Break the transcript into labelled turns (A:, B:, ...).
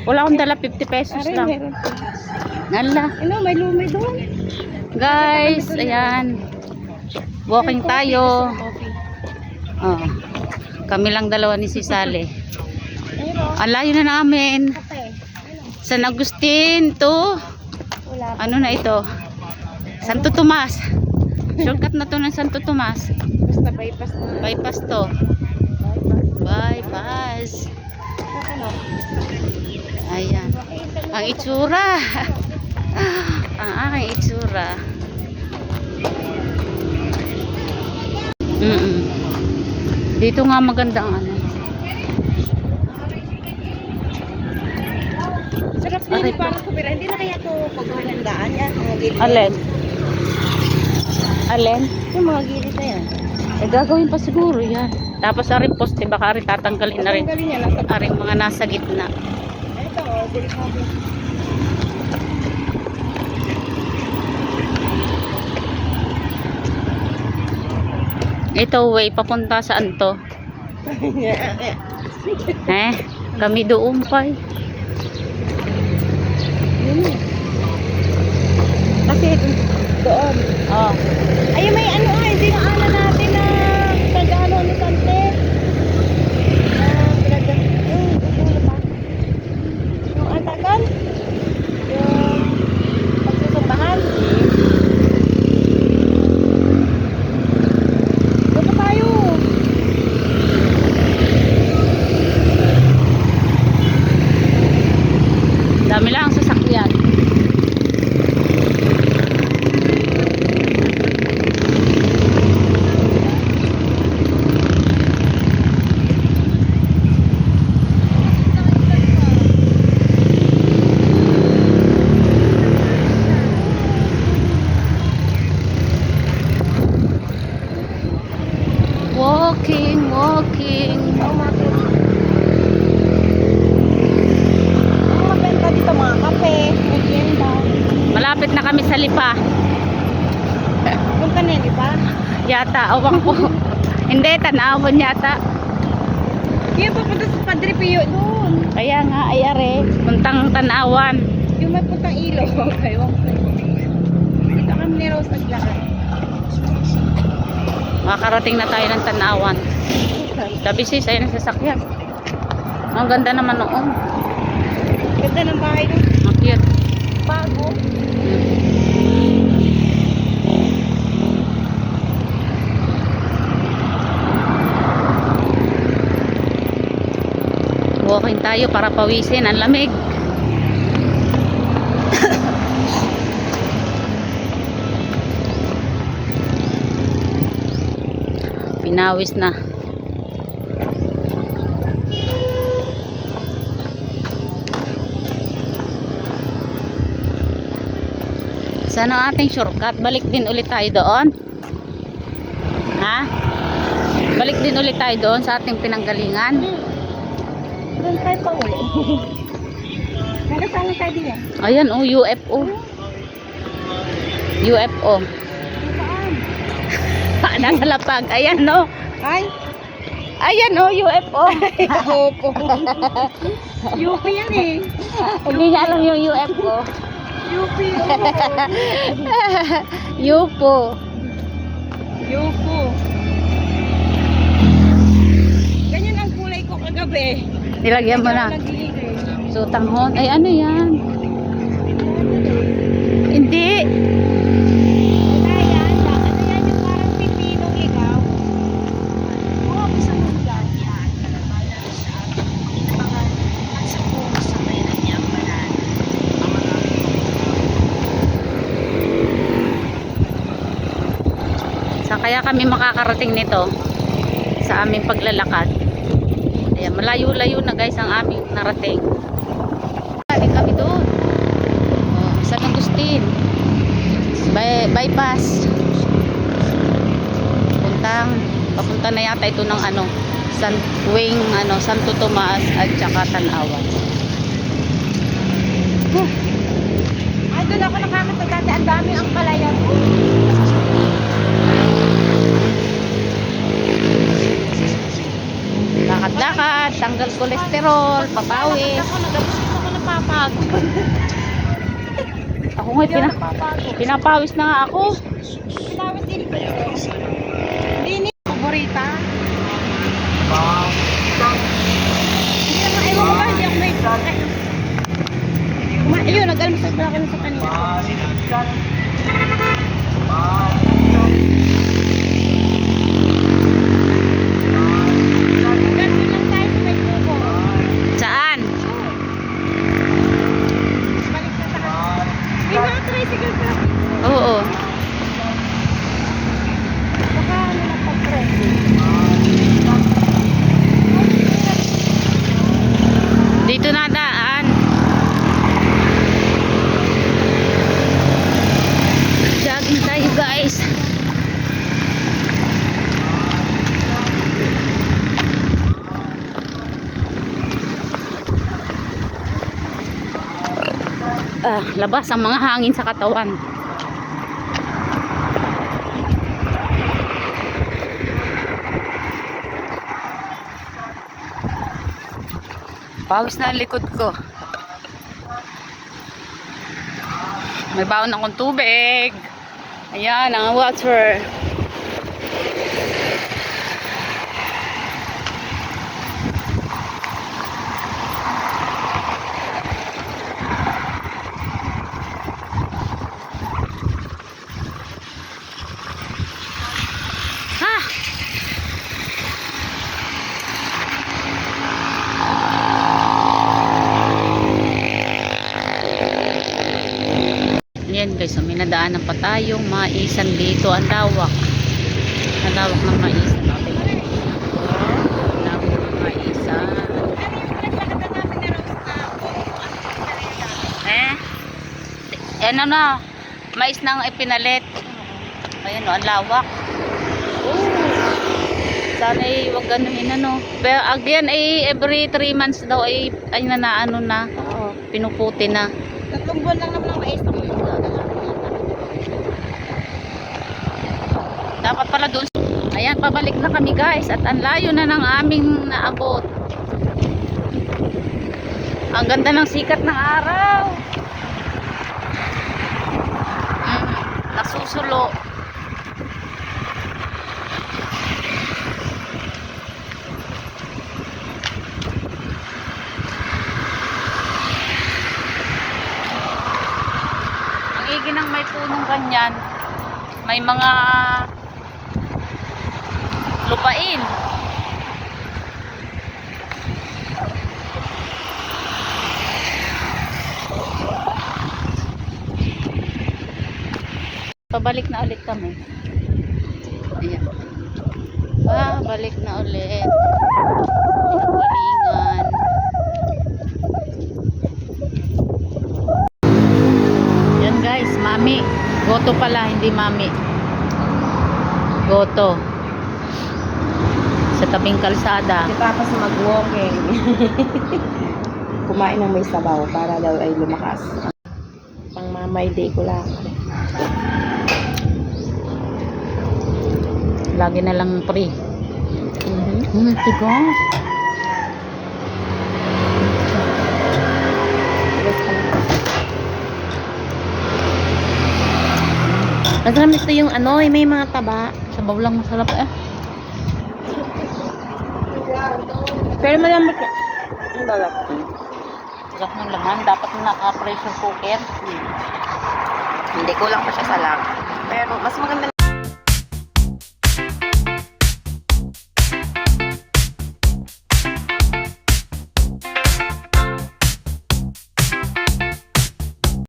A: Wala akong dala, 50 pesos
B: Aray,
A: lang.
B: meron.
A: Nala.
B: Ano, may lumay doon.
A: Guys, ayan. Walking tayo. Oh. Kami lang dalawa ni si Sally.
B: Ayun.
A: Ang layo na namin.
B: Kape.
A: San Agustin to.
B: Wala.
A: Ano na ito? Santo Tomas. Shortcut na to ng Santo Tomas.
B: Basta bypass na.
A: Bypass to. Bypass.
B: Ano?
A: Ayan. Ang itsura. Ang aking itsura. Dito nga maganda ang ano.
B: Sarap din yung parang kubira. Hindi na kaya ito paghahandaan yan. Mga gilid.
A: Alin? Alin?
B: Yung mga gilid na yan.
A: Eh gagawin pa siguro yan. Tapos aring poste baka aring tatanggalin na rin.
B: Tatanggalin niya. Nasa
A: Aring mga nasa gitna.
B: ito, oh. Delikado.
A: Ito way papunta saan to? Kami doon pa eh.
B: Kasi doon.
A: Oh.
B: Ay, may ano hindi na ana natin na pag-ano ni Sante. Ulo pa. Yung atakan. Yung pagsusundahan. Doon pa tayo.
A: Dami lang ang sasakyan. Walking, walking.
B: Ang mabenta dito mga kape. Merienda.
A: Malapit na kami sa Lipa.
B: Punta na di ba?
A: Yata, awang ko. Hindi, Tanawon yata.
B: Kaya papunta sa Padre Pio doon.
A: Kaya nga, ay are. Puntang Tanawan.
B: Yung may puntang ilaw. Ewan ko. Dito kami ni Rose naglakad.
A: Makakarating na tayo ng Tanawan. Sabi sis, ayun ang sasakyan. Ang ganda naman noon.
B: Ganda ng bahay doon.
A: Ang cute.
B: Bago.
A: Walking tayo para pawisin. Ang lamig. Pinawis na. Saan ang ating shortcut? Balik din ulit tayo doon. Ha? Balik din ulit tayo doon sa ating pinanggalingan.
B: Doon tayo pa ulit. Nagkasama tayo din yan.
A: Ayan oh, UFO. UFO.
B: Saan?
A: Nasa lapag. Ayan oh.
B: Ay.
A: Ayan oh, UFO.
B: Opo. UP yan eh.
A: Hindi niya alam yung UFO.
B: UP.
A: UFO.
B: UFO. Ganyan ang kulay ko kagabi.
A: Nilagyan mo na.
B: Nagliligay.
A: So, tanghon. Ay, ano yan? Hindi.
B: Wala yan. Ano yan yung parang pipinong ikaw? Oo, bisa mo yan.
A: Saan kaya kami makakarating nito? Sa aming paglalakad. Ayan, malayo-layo na guys ang aming narating. Hindi kami doon. Oh, San Agustin. Bypass. Papunta na yata ito ng ano, Santo Tomas at saka Tanawan.
B: Ay, doon ako nakakita dati. Ang dami ang palayan.
A: Lakad-lakad, tanggal kolesterol, papawis.
B: Ako, nag-abusip ako ng
A: napapagod. Ako nga,
B: Hindi ako napapagod.
A: pinapawis na nga ako.
B: Pinawis din ko. Hindi ni paborita. Hindi naman, ewan ko ba, hindi ako may ayun, nag-almusal pala kami sa kanila. Ganun lang tayo sa may kubo.
A: Saan?
B: Balik na tayo. May mga tricycle pa.
A: Oo.
B: Baka ano na pag-press.
A: Dito na daan. Jogging tayo guys. Labas ang mga hangin sa katawan. Pawis na ang likod ko. May baon akong tubig. Ayan, ang water. Ha! Ayan guys, so may nadaanan pa tayong maisan dito. Ang lawak. Ang lawak ng maisan. Ang lawak ng maisan. Ano na, mais nang ipinalit. Ayan o, ang lawak. Sana ay wag ganuhin ano. Pero again ay every 3 months daw ay ano na,
B: Oo.
A: pinuputi na.
B: 3 buwan lang naman ang mais.
A: Dapat pala doon. Ayan, pabalik na kami guys. At ang layo na ng aming naabot. Ang ganda ng sikat ng araw. Nasusulo. Ang igi ng may punong ganyan. May mga lupain. Pabalik na ulit kami. Ayan. Balik na ulit. Galingan. Yan guys, mami. Goto pala, hindi mami. Goto. Sa tabing kalsada.
B: Si Papa sa mag-walking. Kumain ng may sabaw para daw ay lumakas. Pang mamay day ko lang.
A: Lagi na lang free. Tigo.
B: Masarap ito yung ano, may mga taba.
A: Sabaw lang masarap eh.
B: Pero malambot na. Ang balak.
A: Sarap ng laman. Dapat naka-pressure cooker.
B: Hindi, kulang pa siya sa lang. Pero mas maganda